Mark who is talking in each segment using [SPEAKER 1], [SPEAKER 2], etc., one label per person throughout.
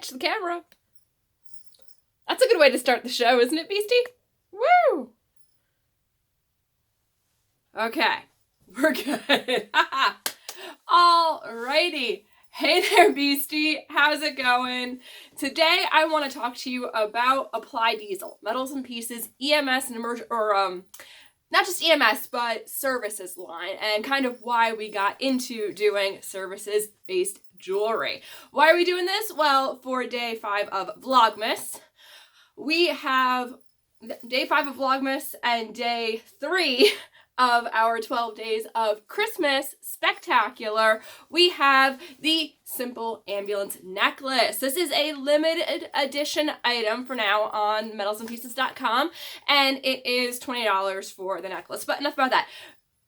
[SPEAKER 1] Watch the camera. That's a good way to start the show, isn't it, Beastie? Woo! Okay, we're good. Alrighty. Hey there, Beastie. How's it going? Today, I want to talk to you about Apply Diesel, Metals and Pieces, EMS and not just EMS, but services line, and kind of why we got into doing services-based jewelry. Why are we doing this? Well, for day 5 of Vlogmas, we have day 5 of Vlogmas and day 3 of our 12 days of Christmas spectacular. We have the Simple Ambulance necklace. This is a limited edition item for now on metalsandpieces.com, and it is $20 for the necklace. But enough about that.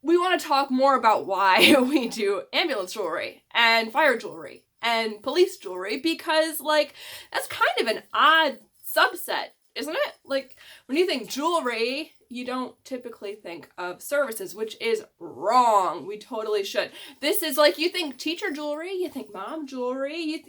[SPEAKER 1] We want to talk more about why we do ambulance jewelry and fire jewelry and police jewelry, because like that's kind of an odd subset, isn't it? Like when you think jewelry, you don't typically think of services, which is wrong. We totally should. This is like, you think teacher jewelry, you think mom jewelry,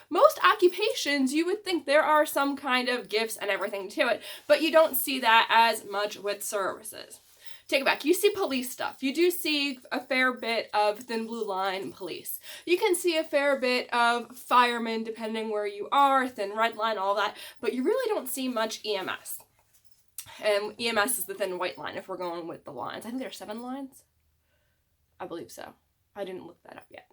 [SPEAKER 1] most occupations, you would think there are some kind of gifts and everything to it, but you don't see that as much with services. Take it back. You see police stuff. You do see a fair bit of thin blue line police. You can see a fair bit of firemen, depending where you are, thin red line, all that, but you really don't see much EMS. And EMS is the thin white line if we're going with the lines. I think there are 7 lines. I believe so. I didn't look that up yet.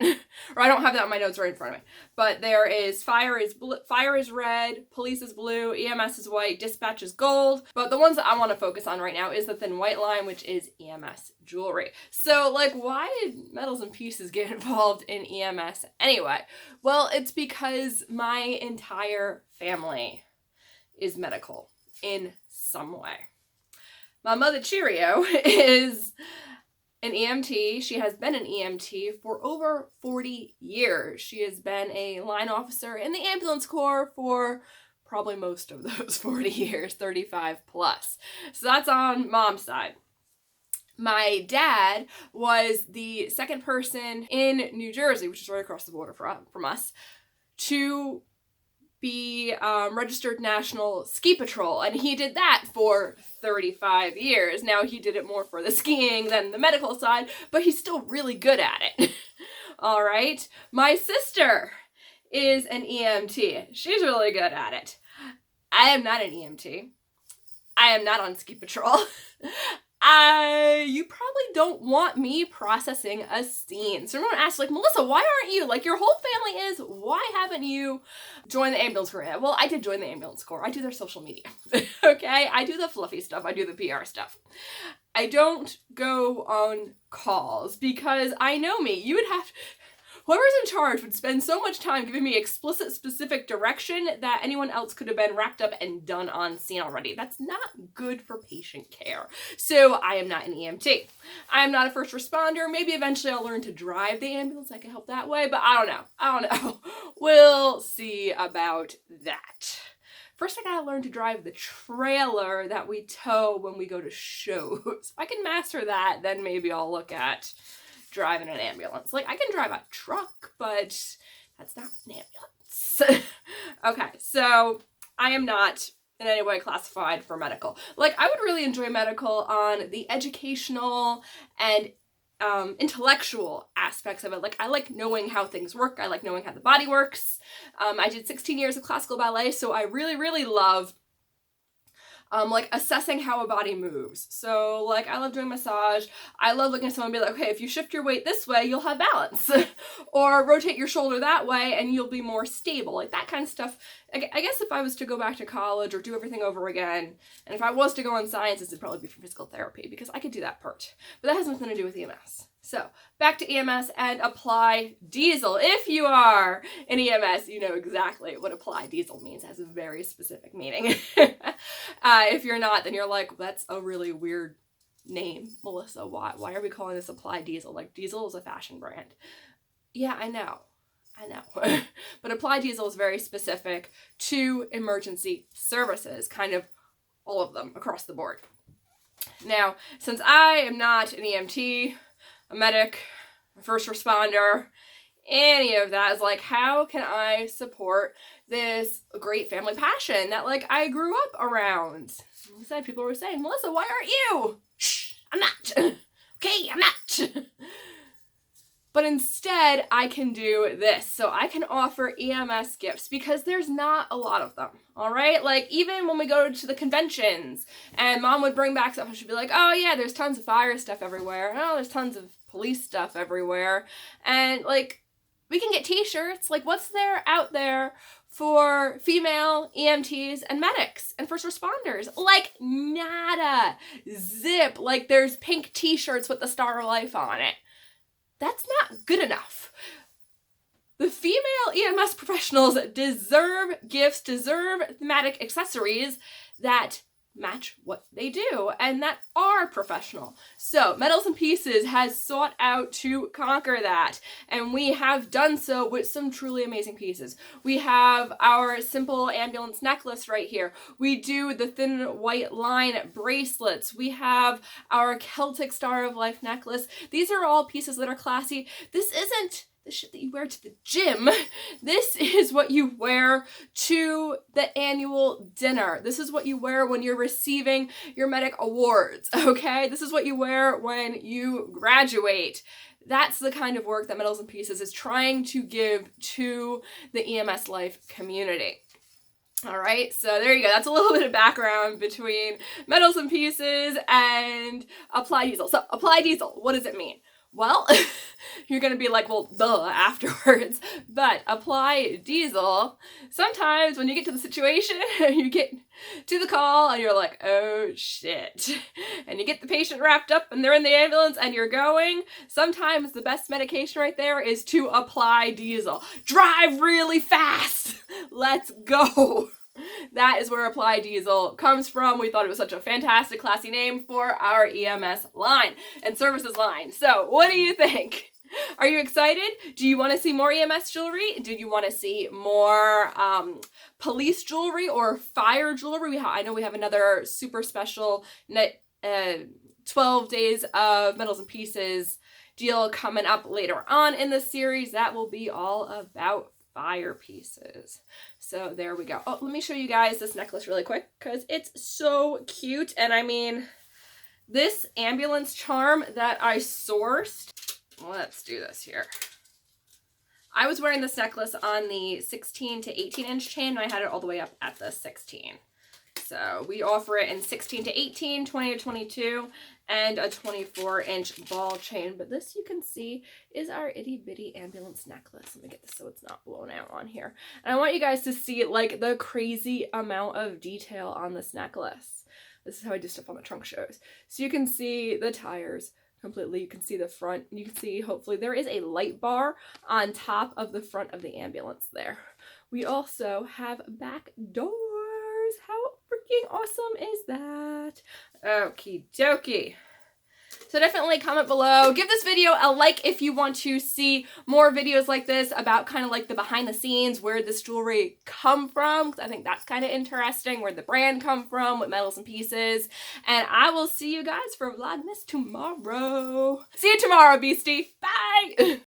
[SPEAKER 1] Or I don't have that in my notes right in front of me. But there is fire is red, police is blue, EMS is white, dispatch is gold. But the ones that I want to focus on right now is the thin white line, which is EMS jewelry. So like, why did Metals and Pieces get involved in EMS anyway? Well, it's because my entire family is medical in some way. My mother Cheerio is an EMT. She has been an EMT for over 40 years. She has been a line officer in the ambulance corps for probably most of those 40 years, 35 plus. So that's on mom's side. My dad was the second person in New Jersey, which is right across the border from us, to be registered National Ski Patrol, and he did that for 35 years. Now, he did it more for the skiing than the medical side, but he's still really good at it. All right. My sister is an EMT. She's really good at it. I am not an EMT. I am not on ski patrol. You probably don't want me processing a scene. So everyone asks, like, Melissa, why aren't you? Like, your whole family is. Why haven't you joined the ambulance corps? Well, I did join the ambulance corps. I do their social media. Okay? I do the fluffy stuff. I do the PR stuff. I don't go on calls because I know me. You would have to... Whoever's in charge would spend so much time giving me explicit, specific direction that anyone else could have been racked up and done on scene already. That's not good for patient care. So I am not an EMT. I am not a first responder. Maybe eventually I'll learn to drive the ambulance. I can help that way, but I don't know. We'll see about that. First, I gotta learn to drive the trailer that we tow when we go to shows. If I can master that, then maybe I'll look at driving an ambulance. Like, I can drive a truck, but that's not an ambulance. Okay, so I am not in any way classified for medical. Like, I would really enjoy medical on the educational and intellectual aspects of it. Like, I like knowing how things work. I like knowing how the body works. I did 16 years of classical ballet, so I really, really love like assessing how a body moves. So like, I love doing massage. I love looking at someone and be like, okay, if you shift your weight this way, you'll have balance. Or rotate your shoulder that way and you'll be more stable. Like that kind of stuff. I guess if I was to go back to college or do everything over again, and if I was to go on sciences, it'd probably be for physical therapy because I could do that part. But that has nothing to do with EMS. So back to EMS and Apply Diesel. If you are in EMS, you know exactly what Apply Diesel means. It has a very specific meaning. If you're not, then you're like, that's a really weird name, Melissa. Why are we calling this Apply Diesel? Like, Diesel is a fashion brand. Yeah, I know. But Apply Diesel is very specific to emergency services, kind of all of them across the board. Now, since I am not an EMT, a medic, a first responder, any of that. Is like, how can I support this great family passion that like I grew up around? Instead, people were saying, Melissa, why aren't you? Shh, I'm not. Okay, I'm not. But instead, I can do this. So I can offer EMS gifts because there's not a lot of them, all right? Like, even when we go to the conventions and mom would bring back stuff, she'd be like, oh yeah, there's tons of fire stuff everywhere. Oh, there's tons of police stuff everywhere. And like, we can get t-shirts. Like, what's there out there for female EMTs and medics and first responders? Like, nada. Zip. Like, there's pink t-shirts with the Star of Life on it. That's not good enough. The female EMS professionals deserve gifts, deserve thematic accessories that match what they do and that are professional. So Metals and Pieces has sought out to conquer that, and we have done so with some truly amazing pieces. We have our simple ambulance necklace right here. We do the thin white line bracelets. We have our Celtic Star of Life necklace. These are all pieces that are classy. This isn't the shit that you wear to the gym. This is what you wear to the annual dinner. This is what you wear when you're receiving your medic awards, okay? This is what you wear when you graduate. That's the kind of work that Metals and Pieces is trying to give to the EMS life community. All right, so there you go. That's a little bit of background between Metals and Pieces and Apply Diesel. So Apply Diesel, what does it mean? Well, you're going to be like, well, duh, afterwards. But Apply Diesel, sometimes when you get to the situation, you get to the call and you're like, oh shit. And you get the patient wrapped up and they're in the ambulance and you're going. Sometimes the best medication right there is to apply diesel. Drive really fast. Let's go. That is where Apply Diesel comes from. We thought it was such a fantastic, classy name for our EMS line and services line. So what do you think? Are you excited? Do you want to see more EMS jewelry? Do you want to see more police jewelry or fire jewelry? I know we have another super special 12 days of Metals and Pieces deal coming up later on in the series. That will be all about fire pieces. So there we go. Oh, let me show you guys this necklace really quick because it's so cute. And I mean, this ambulance charm that I sourced, let's do this here. I was wearing this necklace on the 16 to 18 inch chain, and I had it all the way up at the 16. So we offer it in 16 to 18, 20 to 22, and a 24-inch ball chain. But this, you can see, is our itty-bitty ambulance necklace. Let me get this so it's not blown out on here. And I want you guys to see, like, the crazy amount of detail on this necklace. This is how I do stuff on the trunk shows. So you can see the tires completely. You can see the front. You can see, hopefully, there is a light bar on top of the front of the ambulance there. We also have back doors. How freaking awesome is that? Okie dokie. So definitely comment below. Give this video a like if you want to see more videos like this about kind of like the behind the scenes, where this jewelry come from, because I think that's kind of interesting, where the brand come from with Metals and Pieces. And I will see you guys for Vlogmas tomorrow. See you tomorrow, Beastie. Bye!